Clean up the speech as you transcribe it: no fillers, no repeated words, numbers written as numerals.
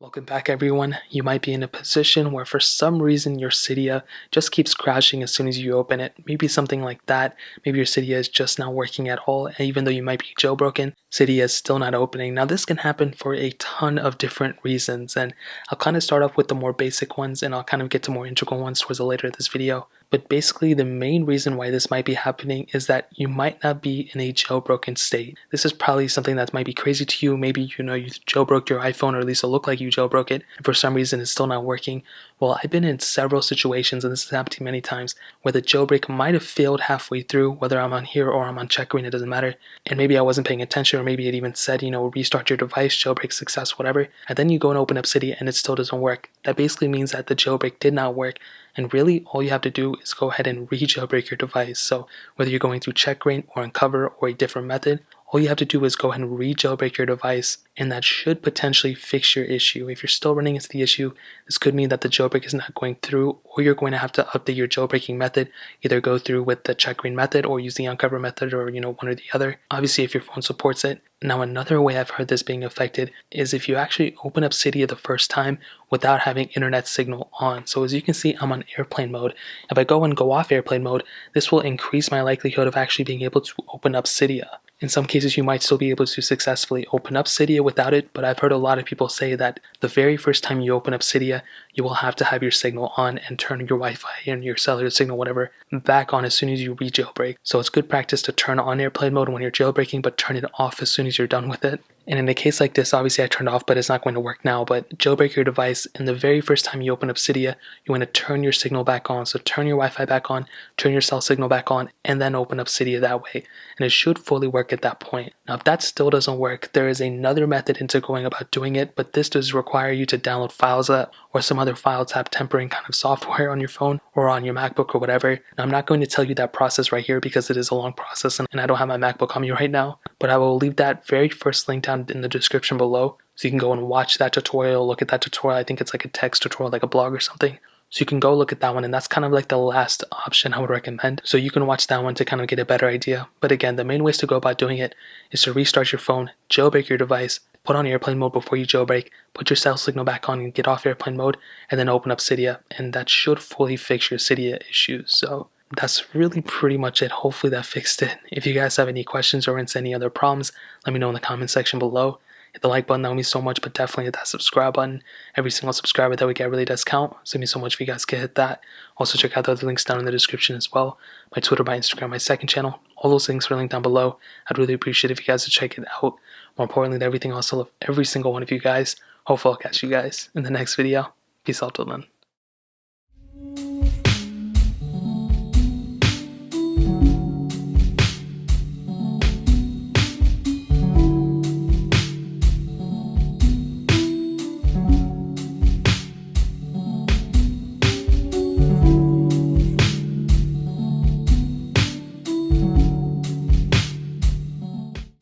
Welcome back everyone. You might be in a position where for some reason your Cydia just keeps crashing as soon as you open it. Maybe something like that. Maybe your Cydia is just not working at all, and even though you might be jailbroken, Cydia is still not opening. Now this can happen for a ton of different reasons, and I'll kind of start off with the more basic ones and I'll kind of get to more integral ones towards the later of this video. But basically the main reason why this might be happening is that you might not be in a jailbroken state. This is probably something that might be crazy to you. Maybe you jailbroke your iPhone, or at least it looked like you jailbroke it, and for some reason it's still not working. Well, I've been in several situations, and this has happened to me many times, where the jailbreak might have failed halfway through, whether I'm on here or I'm on checkering, it doesn't matter. And maybe I wasn't paying attention, or maybe it even said, restart your device, jailbreak success, whatever. And then you go and open up Cydia and it still doesn't work. That basically means that the jailbreak did not work. And really, all you have to do is go ahead and re-jailbreak your device. So whether you're going through checkring or uncover or a different method, all you have to do is go ahead and re-jailbreak your device, and that should potentially fix your issue. If you're still running into the issue, this could mean that the jailbreak is not going through, or you're going to have to update your jailbreaking method, either go through with the checkring method or use the uncover method, or one or the other. Obviously, if your phone supports it. Now, another way I've heard this being affected is if you actually open up Cydia the first time without having internet signal on. So as you can see, I'm on airplane mode. If I go off airplane mode, this will increase my likelihood of actually being able to open up Cydia. In some cases, you might still be able to successfully open up Cydia without it, but I've heard a lot of people say that the very first time you open up Cydia, you will have to have your signal on and turn your Wi-Fi and your cellular signal, whatever, back on as soon as you re-jailbreak. So it's good practice to turn on airplane mode when you're jailbreaking, but turn it off as soon as you're done with it. And in a case like this, obviously I turned off, but it's not going to work now. But jailbreak your device, and the very first time you open up Cydia, you want to turn your signal back on. So turn your Wi-Fi back on, turn your cell signal back on, and then open up Cydia that way. And it should fully work at that point. Now, if that still doesn't work, there is another method into going about doing it, but this does require you to download files or some other files have tempering kind of software on your phone or on your MacBook or whatever. Now, I'm not going to tell you that process right here because it is a long process and I don't have my MacBook on me right now, but I will leave that very first link down in the description below so you can go and watch that tutorial, look at that tutorial. I think it's like a text tutorial, like a blog or something. So you can go look at that one, and that's kind of like the last option I would recommend. So you can watch that one to kind of get a better idea. But again, the main ways to go about doing it is to restart your phone, jailbreak your device, put on airplane mode before you jailbreak, put your cell signal back on and get off airplane mode, and then open up Cydia. And that should fully fix your Cydia issues. So that's really pretty much it. Hopefully that fixed it. If you guys have any questions or any other problems, let me know in the comment section below. Hit the like button, that would mean so much, but definitely hit that subscribe button. Every single subscriber that we get really does count, so it means so much if you guys could hit that. Also check out the other links down in the description as well. My Twitter, my Instagram, my second channel. All those links are linked down below. I'd really appreciate it if you guys would check it out. More importantly than everything else, I love every single one of you guys. Hopefully I'll catch you guys in the next video. Peace out till then.